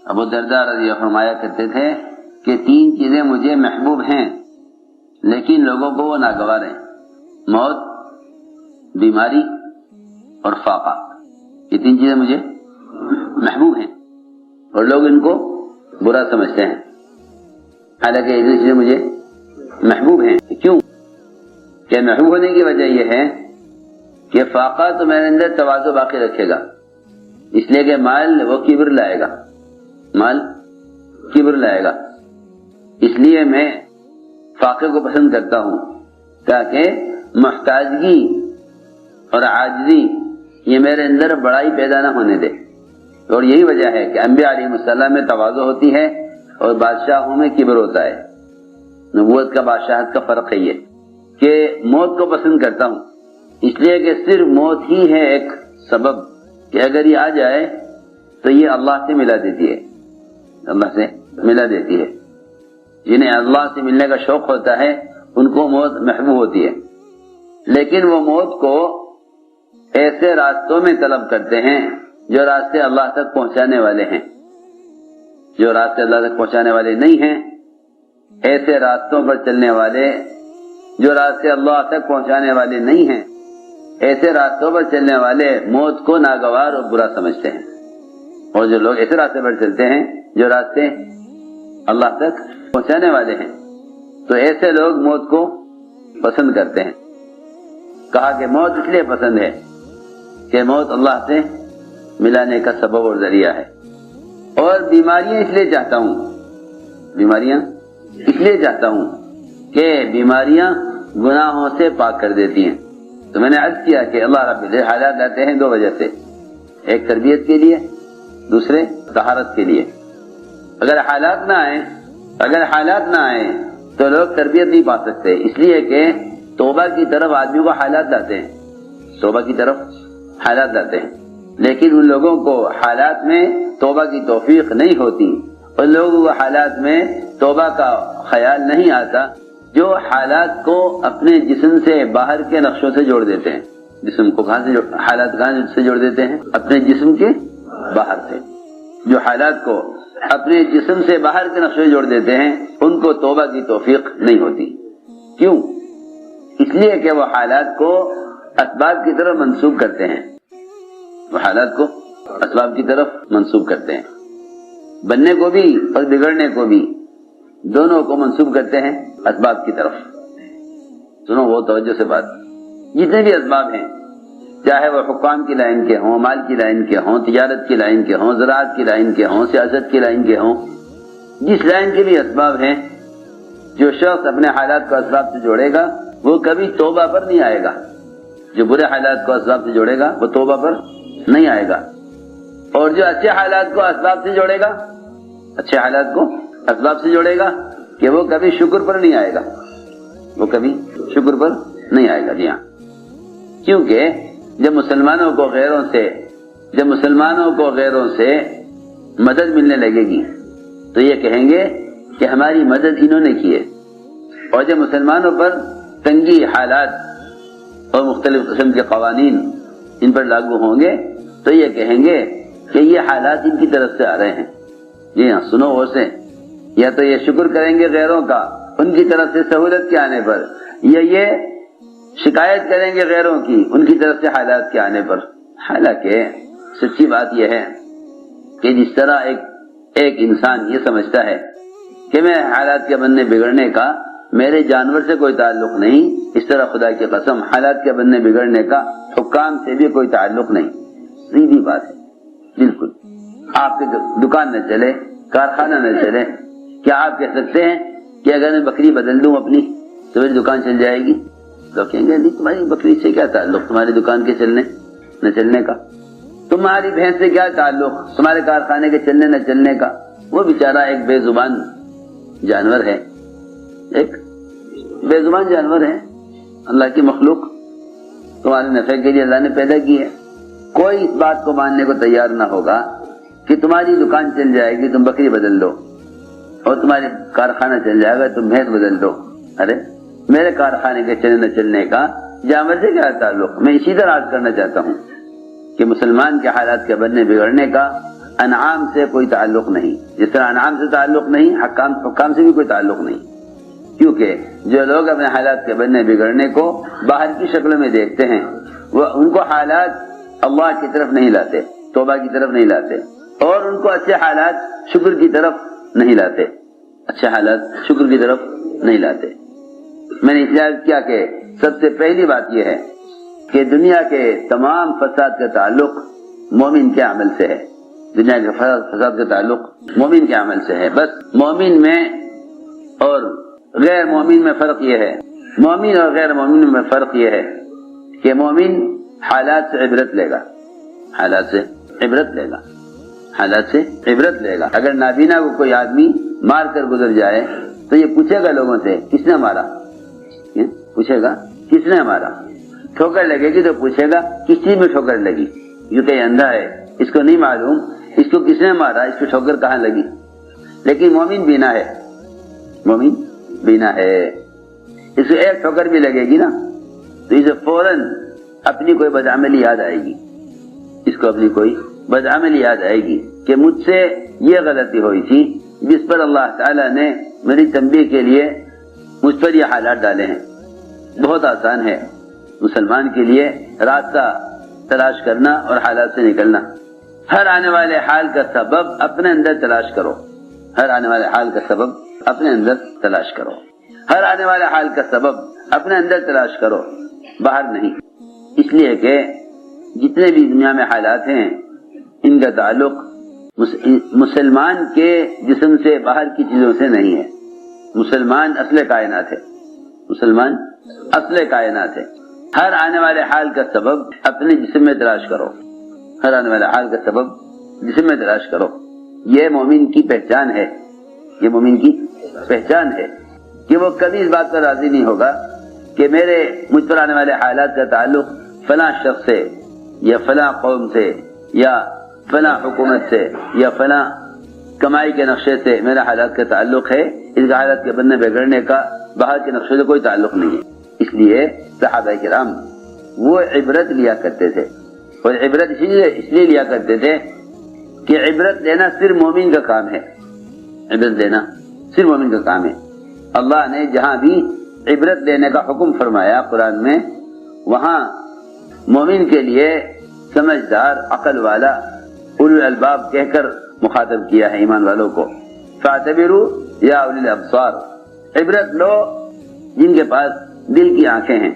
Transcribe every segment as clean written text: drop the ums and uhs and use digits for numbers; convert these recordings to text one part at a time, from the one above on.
ابو درداء رضی اللہ عنہ فرمایا کرتے تھے کہ 3 چیزیں مجھے محبوب ہیں لیکن لوگوں کو وہ ناگوار ہیں: موت، بیماری اور فاقہ۔ یہ 3 چیزیں مجھے محبوب ہیں اور لوگ ان کو برا سمجھتے ہیں، حالانکہ یہ 3 چیزیں مجھے محبوب ہیں۔ کیوں؟ کہ محبوب ہونے کی وجہ یہ ہے کہ فاقہ تو میرے اندر تواضع باقی رکھے گا، اس لیے کہ مال وہ کبر لائے گا، مال کبر لائے گا، اس لیے میں فاقے کو پسند کرتا ہوں تاکہ محتاجگی اور عاجزی یہ میرے اندر بڑائی پیدا نہ ہونے دے۔ اور یہی وجہ ہے کہ انبیاء علیہ السلام میں تواضع ہوتی ہے اور بادشاہوں میں کبر ہوتا ہے۔ نبوت کا بادشاہت کا فرق ہے یہ کہ موت کو پسند کرتا ہوں اس لیے کہ صرف موت ہی ہے ایک سبب کہ اگر یہ آ جائے تو یہ اللہ سے ملا دیتی ہے، اللہ سے ملا دیتی ہے۔ جنہیں اللہ سے ملنے کا شوق ہوتا ہے ان کو موت محبوب ہوتی ہے، لیکن وہ موت کو ایسے راستوں میں طلب کرتے ہیں جو راستے اللہ تک پہنچانے والے ہیں۔ جو راستے اللہ تک پہنچانے والے نہیں ہیں، ایسے راستوں پر چلنے والے جو راستے اللہ تک پہنچانے والے نہیں ہیں، ایسے راستوں پر چلنے والے موت کو ناگوار اور برا سمجھتے ہیں۔ اور جو لوگ ایسے راستے پر چلتے ہیں جو راستے اللہ تک پہنچانے والے ہیں تو ایسے لوگ موت کو پسند کرتے ہیں۔ کہا کہ موت اس لیے پسند ہے کہ موت اللہ سے ملانے کا سبب اور ذریعہ ہے۔ اور بیماریاں اس لیے چاہتا ہوں، بیماریاں اس لیے چاہتا ہوں کہ بیماریاں گناہوں سے پاک کر دیتی ہیں۔ تو میں نے عرض کیا کہ اللہ رب العزت حالات لاتے ہیں 2 وجہ سے، ایک تربیت کے لیے، دوسرے طہارت کے لیے۔ اگر حالات نہ آئیں تو لوگ تربیت نہیں پا سکتے، اس لیے کہ توبہ کی طرف آدمی کو حالات لاتے ہیں، توبہ کی طرف حالات لاتے ہیں، لیکن ان لوگوں کو حالات میں توبہ کی توفیق نہیں ہوتی، ان لوگوں کو حالات میں توبہ کا خیال نہیں آتا جو حالات کو اپنے جسم سے باہر کے نقشوں سے جوڑ دیتے ہیں۔ جسم کو حالات کہاں سے جوڑ دیتے ہیں؟ اپنے جسم کے باہر سے۔ جو حالات کو اپنے جسم سے باہر کے نقشے جوڑ دیتے ہیں ان کو توبہ کی توفیق نہیں ہوتی۔ کیوں؟ اس لیے کہ وہ حالات کو اسباب کی طرف منسوب کرتے ہیں، وہ حالات کو اسباب کی طرف منسوب کرتے ہیں، بننے کو بھی اور بگڑنے کو بھی دونوں کو منسوب کرتے ہیں اسباب کی طرف۔ سنو وہ توجہ سے بات، جتنے بھی اسباب ہیں چاہے وہ حکام کی لائن کے ہوں، مال کی لائن کے ہوں، تجارت کی لائن کے ہوں، زراعت کی لائن کے ہوں، سیاست کی لائن کے ہوں، جس لائن کے بھی اسباب ہیں، جو شخص اپنے حالات کو اسباب سے جوڑے گا وہ کبھی توبہ پر نہیں آئے گا۔ جو برے حالات کو اسباب سے جوڑے گا وہ توبہ پر نہیں آئے گا، اور جو اچھے حالات کو اسباب سے جوڑے گا، اچھے حالات کو اسباب سے جوڑے گا کہ وہ کبھی شکر پر نہیں آئے گا، وہ کبھی شکر پر نہیں آئے گا۔ جی ہاں، کیونکہ جب مسلمانوں کو غیروں سے مدد ملنے لگے گی تو یہ کہیں گے کہ ہماری مدد انہوں نے کی ہے، اور جب مسلمانوں پر تنگی حالات اور مختلف قسم کے قوانین ان پر لاگو ہوں گے تو یہ کہیں گے کہ یہ حالات ان کی طرف سے آ رہے ہیں۔ جی ہاں، سنو غور سے، یا تو یہ شکر کریں گے غیروں کا ان کی طرف سے سہولت کے آنے پر، یا یہ شکایت کریں گے غیروں کی ان کی طرف سے حالات کے آنے پر۔ حالانکہ سچی بات یہ ہے کہ جس طرح ایک انسان یہ سمجھتا ہے کہ میں حالات کے بننے بگڑنے کا میرے جانور سے کوئی تعلق نہیں، اس طرح خدا کی قسم حالات کے بننے بگڑنے کا حکام سے بھی کوئی تعلق نہیں۔ سیدھی بات ہے، بالکل۔ آپ کی دکان نہ چلے، کارخانہ نہ چلے، کیا آپ کہہ سکتے ہیں کہ اگر میں بکری بدل دوں اپنی تو میری دکان چل جائے گی؟ تو کہیں گے نہیں، تمہاری بکری سے کیا تعلق تمہاری دکان کے چلنے نہ چلنے کا، تمہاری بھینس سے کیا تعلق تمہارے کارخانے کے چلنے نہ چلنے کا۔ وہ بیچارہ ایک بے زبان جانور ہے، ایک بے زبان جانور ہے، اللہ کی مخلوق تمہارے نفع کے لیے اللہ نے پیدا کی ہے۔ کوئی اس بات کو ماننے کو تیار نہ ہوگا کہ تمہاری دکان چل جائے گی تم بکری بدل دو، اور تمہاری کارخانہ چل جائے گا تم بھینس بدل دو۔ ارے میرے کارخانے کے چلنے نہ چلنے کا جانور سے کیا تعلق؟ میں اسی طرح عرض کرنا چاہتا ہوں کہ مسلمان کے حالات کے بننے بگڑنے کا انعام سے کوئی تعلق نہیں، جس طرح انعام سے تعلق نہیں، حکام سے بھی کوئی تعلق نہیں، کیونکہ جو لوگ اپنے حالات کے بننے بگڑنے کو باہر کی شکل میں دیکھتے ہیں وہ ان کو حالات اللہ کی طرف نہیں لاتے، توبہ کی طرف نہیں لاتے، اور ان کو اچھے حالات شکر کی طرف نہیں لاتے، اچھے حالات شکر کی طرف نہیں لاتے۔ میں نے احتیاط کیا کہ سب سے پہلی بات یہ ہے کہ دنیا کے تمام فساد کا تعلق مومن کے عمل سے ہے، دنیا کے فساد کا تعلق مومن کے عمل سے ہے۔ بس مومن میں اور غیر مومن میں فرق یہ ہے، مومن اور غیر مومن میں فرق یہ ہے کہ مومن حالات سے عبرت لے گا، حالات سے عبرت لے گا، حالات سے عبرت لے گا۔ اگر نابینا کو کوئی آدمی مار کر گزر جائے تو یہ پوچھے گا لوگوں سے کس نے مارا، پوچھے گا کس نے مارا۔ ٹھوکر لگے گی تو پوچھے گا کس چیز میں ٹھوکر لگی، کیونکہ یہ اندھا ہے، اس کو نہیں معلوم اس کو کس نے مارا، اس کو ٹھوکر کہاں لگی۔ لیکن مومن بینا ہے، مومن بینا ہے، اس کو ایک ٹھوکر بھی لگے گی نا تو اسے فوراً اپنی کوئی بدعملی یاد آئے گی، اس کو اپنی کوئی بدعملی یاد آئے گی کہ مجھ سے یہ غلطی ہوئی تھی جس پر اللہ تعالیٰ نے میری تنبیہ کے لیے مجھ پر یہ حالات ڈالے ہیں۔ بہت آسان ہے مسلمان کے لیے راستہ تلاش کرنا اور حالات سے نکلنا۔ ہر آنے والے حال کا سبب اپنے اندر تلاش کرو، ہر آنے والے حال کا سبب اپنے اندر تلاش کرو، ہر آنے والے حال کا سبب اپنے اندر تلاش کرو، باہر نہیں۔ اس لیے کہ جتنے بھی دنیا میں حالات ہیں ان کا تعلق مسلمان کے جسم سے باہر کی چیزوں سے نہیں ہے۔ مسلمان اصل کائنات ہے، مسلمان اصل کائنات ہے۔ ہر آنے والے حال کا سبب اپنے جسم میں تلاش کرو، ہر آنے والے حال کا سبب جسم میں تلاش کرو۔ یہ مومن کی پہچان ہے، یہ مومن کی پہچان ہے کہ وہ کبھی اس بات پر راضی نہیں ہوگا کہ مجھ پر آنے والے حالات کا تعلق فلاں شخص سے یا فلاں قوم سے یا فلاں حکومت سے یا فلاں کمائی کے نقشے سے میرا حالات کا تعلق ہے، اس کا حالات کے بننے بگڑنے کا باہر کے نقشے سے کوئی تعلق نہیں ہے۔ اس لیے صحابہ کرام وہ عبرت لیا کرتے تھے، اور عبرت اس لیے لیا کرتے تھے کہ عبرت لینا صرف مومن کا کام ہے، عبرت لینا صرف مومن کا کام ہے۔ اللہ نے جہاں بھی عبرت لینے کا حکم فرمایا قرآن میں، وہاں مومن کے لیے سمجھدار، عقل والا، اولو الالباب کہہ کر مخاطب کیا ہے ایمان والوں کو۔ فاعتبروا یا اولی الابصار، عبرت لو جن کے پاس دل کی آنکھیں ہیں۔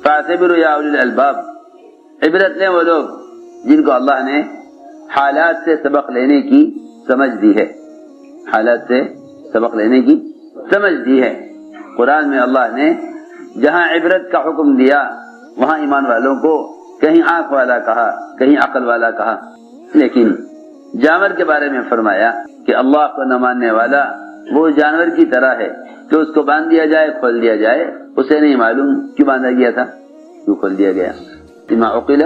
فاعتبروا یا اولی الالباب، عبرت لیں وہ لوگ جن کو اللہ نے حالات سے سبق لینے کی سمجھ دی ہے، حالات سے سبق لینے کی سمجھ دی ہے۔ قرآن میں اللہ نے جہاں عبرت کا حکم دیا وہاں ایمان والوں کو کہیں آنکھ والا کہا، کہیں عقل والا کہا، لیکن جانور کے بارے میں فرمایا کہ اللہ کو نہ ماننے والا وہ جانور کی طرح ہے کہ اس کو باندھ دیا جائے، کھول دیا جائے، اسے نہیں معلوم کیوں باندھا گیا تھا، کیوں کھول دیا گیا۔ فیما عقل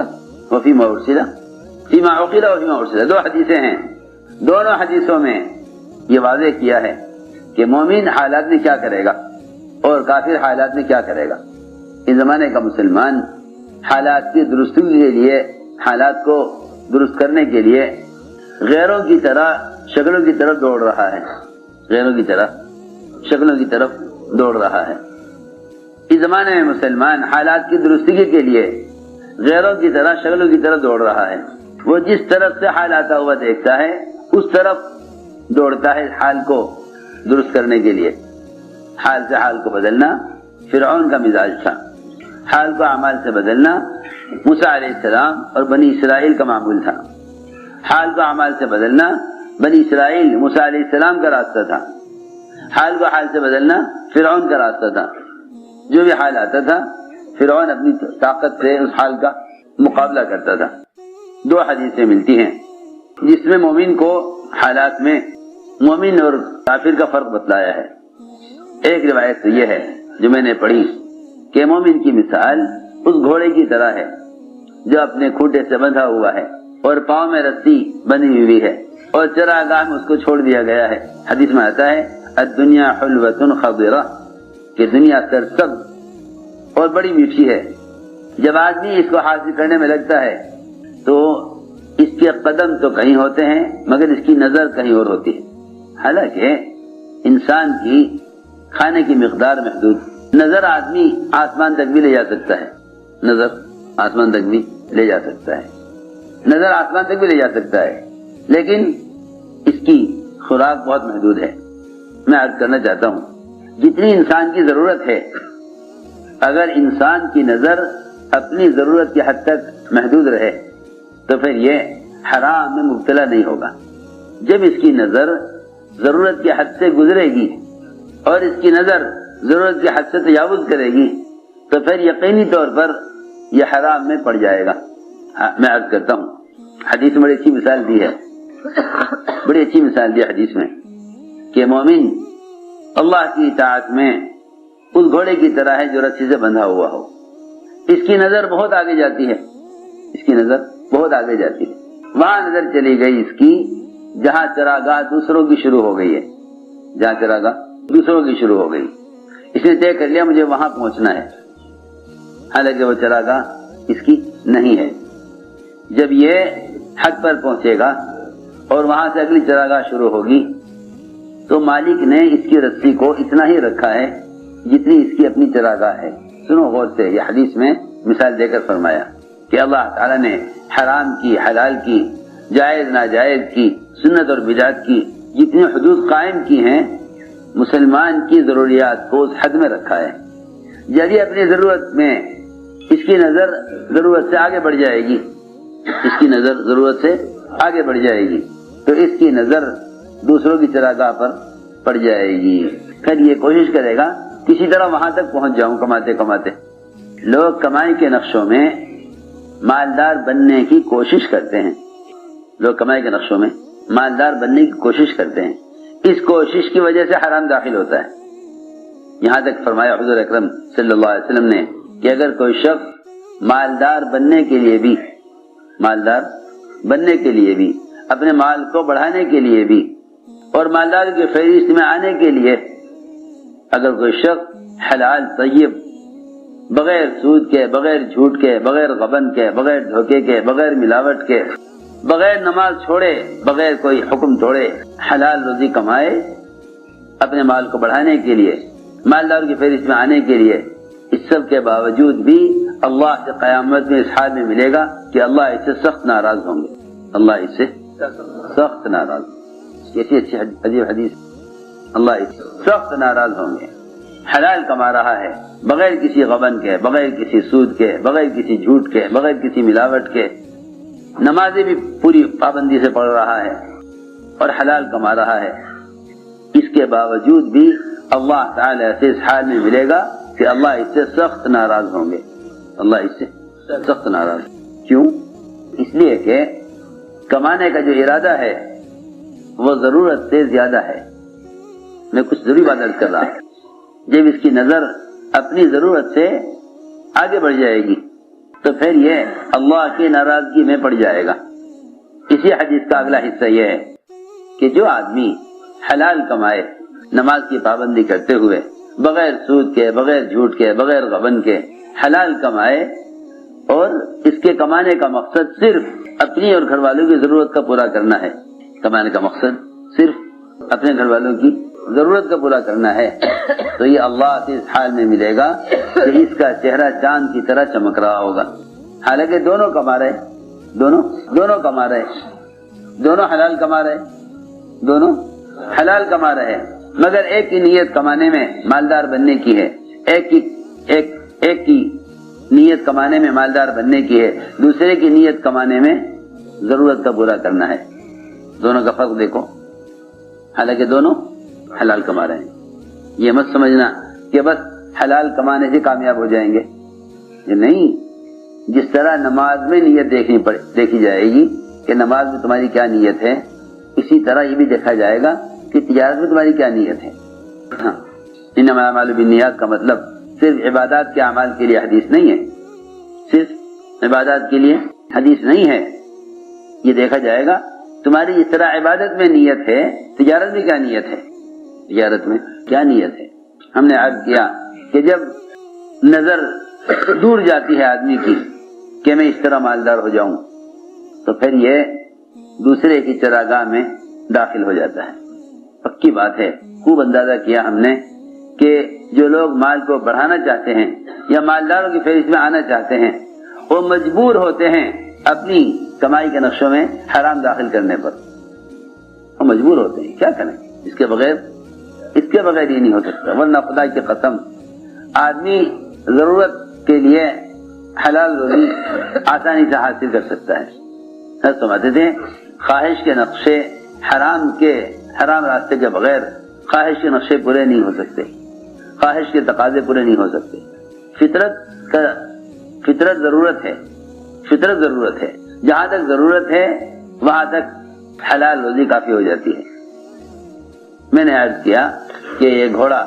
وفیما ارسل، فیما عقل وفیما ارسل، دو حدیثیں ہیں، دونوں حدیثوں میں یہ واضح کیا ہے کہ مومن حالات میں کیا کرے گا اور کافر حالات میں کیا کرے گا۔ اس زمانے کا مسلمان حالات کی درستی کے لیے، حالات کو درست کرنے کے لیے غیروں کی طرح شکلوں کی طرف دوڑ رہا ہے، غیروں کی طرح شکلوں کی طرف دوڑ رہا ہے۔ اس زمانے میں مسلمان حالات کی درستی کے لیے غیروں کی طرح شکلوں کی طرف دوڑ رہا ہے۔ وہ جس طرف سے حال آتا ہوا دیکھتا ہے اس طرف دوڑتا ہے حال کو درست کرنے کے لیے۔ حال سے حال کو بدلنا فرعون کا مزاج تھا، حال کو اعمال سے بدلنا موسیٰ علیہ السلام اور بنی اسرائیل کا معمول تھا۔ حال کو اعمال سے بدلنا بنی اسرائیل موسیٰ علیہ السلام کا راستہ تھا، حال کو حال سے بدلنا فرعون کا راستہ تھا۔ جو بھی حال آتا تھا فرعون اپنی طاقت سے اس حال کا مقابلہ کرتا تھا۔ دو حدیثیں ملتی ہیں جس میں مومن کو حالات میں مومن اور کافر کا فرق بتلایا ہے۔ ایک روایت تو یہ ہے جو میں نے پڑھی کہ مومن کی مثال اس گھوڑے کی طرح ہے جو اپنے کھوٹے سے بندھا ہوا ہے اور پاؤں میں رسی بندھی ہوئی ہے اور چراگاہ میں اس کو چھوڑ دیا گیا ہے۔ حدیث میں آتا ہے الدنیا حلوۃ خضرہ، کہ دنیا سرسبز اور بڑی میٹھی ہے۔ جب آدمی اس کو حاصل کرنے میں لگتا ہے تو اس کے قدم تو کہیں ہوتے ہیں مگر اس کی نظر کہیں اور ہوتی ہے. حالانکہ انسان کی کھانے کی مقدار محدود، نظر آدمی آسمان تک بھی لے جا سکتا ہے، نظر آسمان تک بھی لے جا سکتا ہے، نظر آسمان تک بھی لے جا سکتا ہے، لیکن اس کی خوراک بہت محدود ہے. میں عرض کرنا چاہتا ہوں جتنی انسان کی ضرورت ہے، اگر انسان کی نظر اپنی ضرورت کی حد تک محدود رہے تو پھر یہ حرام میں مبتلا نہیں ہوگا. جب اس کی نظر ضرورت کی حد سے گزرے گی اور اس کی نظر ضرورت کی حد سے تجاوز کرے گی تو پھر یقینی طور پر یہ حرام میں پڑ جائے گا. میں عرض کرتا ہوں، حدیث میں بڑی اچھی مثال دی ہے، بڑی اچھی مثال دی حدیث میں کہ مومن اللہ کی اطاعت میں اس گھوڑے کی طرح ہے جو رسی سے بندھا ہوا ہو. اس کی نظر بہت آگے جاتی ہے، اس کی نظر بہت آگے جاتی ہے. وہاں نظر چلی گئی اس کی جہاں چراگاہ دوسروں کی شروع ہو گئی ہے، جہاں چراگاہ دوسروں کی شروع ہو گئی. اس نے طے کر لیا مجھے وہاں پہنچنا ہے، حالانکہ وہ چراگاہ اس کی نہیں ہے. جب یہ حد پر پہنچے گا اور وہاں سے اگلی چراگاہ شروع ہوگی تو مالک نے اس کی رسی کو اتنا ہی رکھا ہے جتنی اس کی اپنی چراگاہ ہے. سنو غور سے، یہ حدیث میں مثال دے کر فرمایا کہ اللہ تعالیٰ نے حرام کی، حلال کی، جائز ناجائز کی، سنت اور بدعت کی جتنی حدود قائم کی ہیں مسلمان کی ضروریات کو اس حد میں رکھا ہے. جب یہ اپنی ضرورت میں اس کی نظر ضرورت سے آگے بڑھ جائے گی، اس کی نظر ضرورت سے آگے بڑھ جائے گی تو اس کی نظر دوسروں کی چراگاہ پر پڑ جائے گی. پھر یہ کوشش کرے گا کسی طرح وہاں تک پہنچ جاؤں کماتے کماتے. لوگ کمائی کے نقشوں میں مالدار بننے کی کوشش کرتے ہیں، لوگ کمائی کے نقشوں میں مالدار بننے کی کوشش کرتے ہیں. اس کوشش کی وجہ سے حرام داخل ہوتا ہے. یہاں تک فرمایا حضور اکرم صلی اللہ علیہ وسلم نے کہ اگر کوئی شخص مالدار بننے کے لیے بھی، مالدار بننے کے لیے بھی، اپنے مال کو بڑھانے کے لیے بھی اور مالدار کی فہرست میں آنے کے لیے اگر کوئی شخص حلال طیب بغیر سود کے، بغیر جھوٹ کے، بغیر غبن کے، بغیر دھوکے کے، بغیر ملاوٹ کے، بغیر نماز چھوڑے، بغیر کوئی حکم توڑے حلال روزی کمائے اپنے مال کو بڑھانے کے لیے، مالدار کی فہرست میں آنے کے لیے، اس سب کے باوجود بھی اللہ سے قیامت میں اس حال میں ملے گا کہ اللہ اس سے سخت ناراض ہوں گے. اللہ اس سے سخت ناراض، کیسی اچھی عجیب حدیث، اللہ اس سے سخت ناراض ہوں گے. حلال کما رہا ہے بغیر کسی غبن کے، بغیر کسی سود کے، بغیر کسی جھوٹ کے، بغیر کسی ملاوٹ کے، نمازیں بھی پوری پابندی سے پڑھ رہا ہے اور حلال کما رہا ہے، اس کے باوجود بھی اللہ تعالی سے اس حال میں ملے گا کہ اللہ اس سے سخت ناراض ہوں گے. اللہ اس سے سخت ناراض. کیوں؟ اس لیے کہ کمانے کا جو ارادہ ہے وہ ضرورت سے زیادہ ہے. میں کچھ ضروری بات عرض کر رہا ہوں. جب اس کی نظر اپنی ضرورت سے آگے بڑھ جائے گی تو پھر یہ اللہ کی ناراضگی میں پڑ جائے گا. اسی حدیث کا اگلا حصہ یہ ہے کہ جو آدمی حلال کمائے نماز کی پابندی کرتے ہوئے، بغیر سود کے، بغیر جھوٹ کے، بغیر غبن کے حلال کمائے اور اس کے کمانے کا مقصد صرف اپنی اور گھر والوں کی ضرورت کا پورا کرنا ہے، کمانے کا مقصد صرف اپنے گھر والوں کی ضرورت کا پورا کرنا ہے، تو یہ اللہ سے اس حال میں ملے گا کہ اس کا چہرہ چاند کی طرح چمک رہا ہوگا. حالانکہ دونوں کما رہے، دونوں کما رہے، دونوں حلال کما رہے، دونوں حلال کما رہے، مگر ایک کی نیت کمانے میں مالدار بننے کی ہے، ایک کی نیت کمانے میں مالدار بننے کی ہے، دوسرے کی نیت کمانے میں ضرورت کا پورا کرنا ہے. دونوں کا فرق دیکھو. حالانکہ دونوں حلال کما رہے ہیں. یہ مت سمجھنا کہ بس حلال کمانے سے کامیاب ہو جائیں گے، یہ نہیں. جس طرح نماز میں نیت دیکھی جائے گی کہ نماز میں تمہاری کیا نیت ہے، اسی طرح یہ بھی دیکھا جائے گا کہ تجارت میں تمہاری کیا نیت ہے. انما الاعمال بالنیات کا مطلب صرف عبادات کے اعمال کے لیے حدیث نہیں ہے، صرف عبادات کے لیے حدیث نہیں ہے. یہ دیکھا جائے گا تمہاری جس طرح عبادت میں نیت ہے، تجارت میں کیا نیت ہے، تجارت میں کیا نیت ہے. ہم نے عرض کیا کہ جب نظر دور جاتی ہے آدمی کی کہ میں اس طرح مالدار ہو جاؤں، تو پھر یہ دوسرے کی چراگاہ میں داخل ہو جاتا ہے۔ پکی بات ہے، خوب اندازہ کیا ہم نے کہ جو لوگ مال کو بڑھانا چاہتے ہیں یا مالداروں کی فہرست میں آنا چاہتے ہیں وہ مجبور ہوتے ہیں اپنی کمائی کے نقشوں میں حرام داخل کرنے پر، وہ مجبور ہوتے ہیں، کیا کریں، اس کے بغیر یہ نہیں ہو سکتا۔ ورنہ خدا کی قسم آدمی ضرورت کے لیے حلال روزی آسانی سے حاصل کر سکتا ہے۔ سمجھتے تھے خواہش کے نقشے حرام راستے کے بغیر خواہش کے نقشے پورے نہیں ہو سکتے، خواہش کے تقاضے پورے نہیں ہو سکتے۔ فطرت ضرورت ہے، جہاں تک ضرورت ہے وہاں تک حلال روزی کافی ہو جاتی ہے۔ میں نے عرض کیا کہ یہ گھوڑا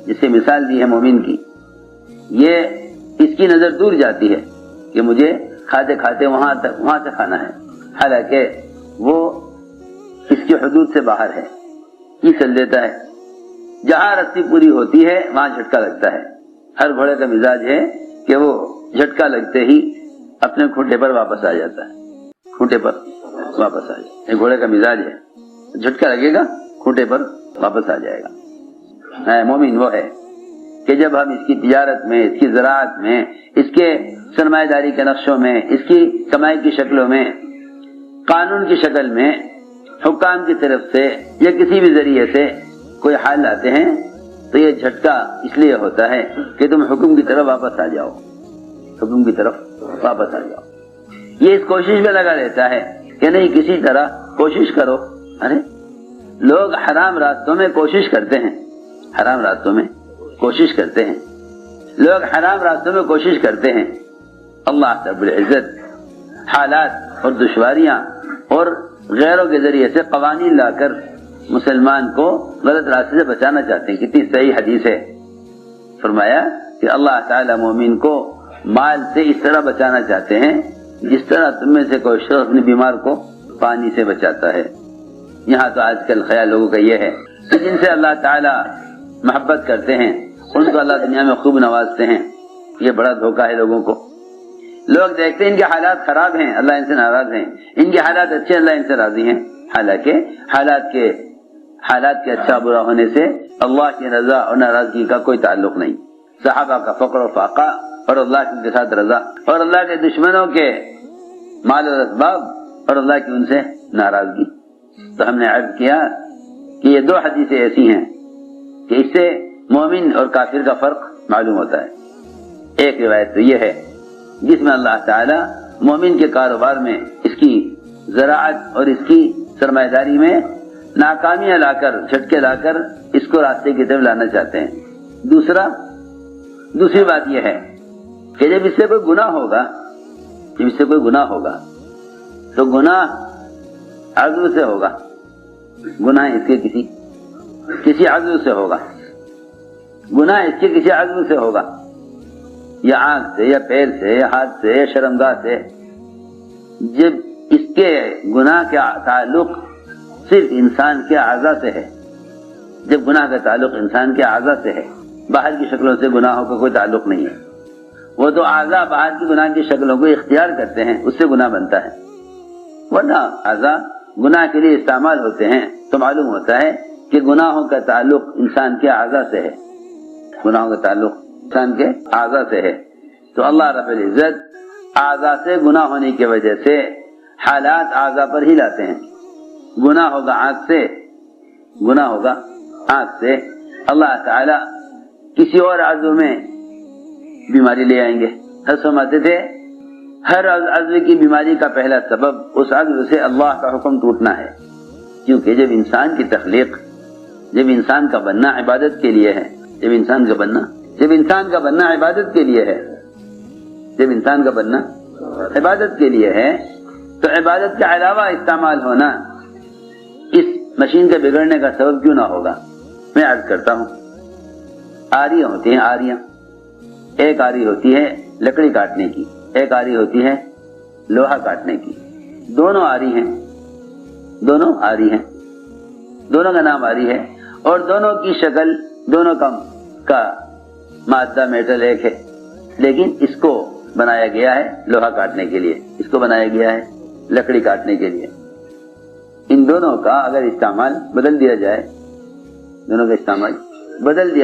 جس سے مثال دی ہے مومن کی، یہ اس کی نظر دور جاتی ہے کہ مجھے کھاتے کھاتے وہاں سے کھانا ہے، حالانکہ وہ اس کی حدود سے باہر ہے، یہ چل دیتا ہے۔ جہاں رسی پوری ہوتی ہے وہاں جھٹکا لگتا ہے۔ ہر گھوڑے کا مزاج ہے کہ وہ جھٹکا لگتے ہی اپنے کھوٹے پر واپس آ جاتا ہے، یہ گھوڑے کا مزاج ہے، جھٹکا لگے گا کھوٹے پر واپس آ جائے گا۔ مومن وہ ہے کہ جب ہم اس کی تجارت میں، اس کی زراعت میں، اس کے سرمایہ داری کے نقشوں میں، اس کی کمائی کی شکلوں میں، قانون کی شکل میں، حکام کی طرف سے یا کسی بھی ذریعے سے کوئی حال لاتے ہیں تو یہ جھٹکا اس لیے ہوتا ہے کہ تم حکم کی طرف واپس آ جاؤ، یہ اس کوشش میں لگا رہتا ہے کہ نہیں کسی طرح کوشش کرو۔ ارے لوگ حرام راستوں میں کوشش کرتے ہیں، اللہ رب العزت حالات اور دشواریاں اور غیروں کے ذریعے سے قوانین لا کر مسلمان کو غلط راستے سے بچانا چاہتے ہیں۔ کتنی صحیح حدیث ہے، فرمایا کہ اللہ تعالی مومن کو مال سے اس طرح بچانا چاہتے ہیں جس طرح تم میں سے کوئی شخص اپنے بیمار کو پانی سے بچاتا ہے۔ یہاں تو آج کل خیال لوگوں کا یہ ہے کہ جن سے اللہ تعالی محبت کرتے ہیں ان کو اللہ دنیا میں خوب نوازتے ہیں، یہ بڑا دھوکہ ہے لوگوں کو۔ لوگ دیکھتے ہیں ان کے حالات خراب ہیں، اللہ ان سے ناراض ہیں، ان کے حالات اچھے، اللہ ان سے راضی ہیں، حالانکہ حالات کے اچھا برا ہونے سے اللہ کی رضا اور ناراضگی کا کوئی تعلق نہیں۔ صحابہ کا فقر و فاقہ اور اللہ کے ساتھ رضا، اور اللہ کے دشمنوں کے مال و اسباب اور اللہ کی ان سے ناراضگی۔ تو ہم نے عرض کیا کہ یہ دو حدیثیں ایسی ہیں کہ اس سے مومن اور کافر کا فرق معلوم ہوتا ہے۔ ایک روایت تو یہ ہے جس میں اللہ تعالی مومن کے کاروبار میں، اس کی زراعت اور اس کی سرمایہ داری میں ناکامیاں لا کر، جھٹکے لا کر اس کو راستے کی طرف لانا چاہتے ہیں۔ دوسری بات یہ ہے کہ جب اس سے کوئی گناہ ہوگا تو گناہ عزو سے ہوگا، گناہ اس کے کسی عزو سے ہوگا، گناہ اس کے کسی عزو سے ہوگا، یا آنکھ سے یا پیر سے یا ہاتھ سے یا شرمگاہ سے۔ جب اس کے گناہ کا تعلق صرف انسان کے اعضاء سے ہے، جب گناہ کا تعلق انسان کے اعضاء سے ہے، باہر کی شکلوں سے گناہوں کا کوئی تعلق نہیں ہے، وہ تو اعضاء باہر کی گناہ کی شکلوں کو اختیار کرتے ہیں، اس سے گناہ بنتا ہے۔ ورنہ اعضاء گناہ کے لیے استعمال ہوتے ہیں تو معلوم ہوتا ہے کہ گناہوں کا تعلق انسان کے اعضاء سے ہے، گناہوں کا تعلق انسان کے اعضاء سے ہے۔ تو اللہ رب العزت اعضاء سے گناہ ہونے کی وجہ سے حالات اعضاء پر ہی لاتے ہیں۔ گناہ ہوگا آنکھ سے، اللہ تعالی کسی اور عضو میں بیماری لے آئیں گے۔ فرماتے تھے ہر عضو کی بیماری کا پہلا سبب اس عضو سے اللہ کا حکم ٹوٹنا ہے، کیونکہ جب انسان کی تخلیق، جب انسان کا بننا عبادت کے لیے ہے، جب انسان کا بننا عبادت کے لیے ہے، جب انسان کا بننا عبادت کے لیے ہے تو عبادت کے علاوہ استعمال ہونا اس مشین کے بگڑنے کا سبب کیوں نہ ہوگا؟ میں عرض کرتا ہوں، آریاں ہوتی ہیں، ایک آری ہوتی ہے لکڑی کاٹنے کی، ایک آری ہوتی ہے لوہا کاٹنے کی، دونوں آری ہیں، دونوں کا نام آری ہے، اور دونوں کی شکل، دونوں کا مادہ میٹل ایک ہے، لیکن اس کو بنایا گیا ہے لوہا کاٹنے کے لیے، اس کو بنایا گیا ہے لکڑی کاٹنے کے لیے. ان دونوں کا اگر استعمال بدل دیا جائے، دونوں کا استعمال بدل دیا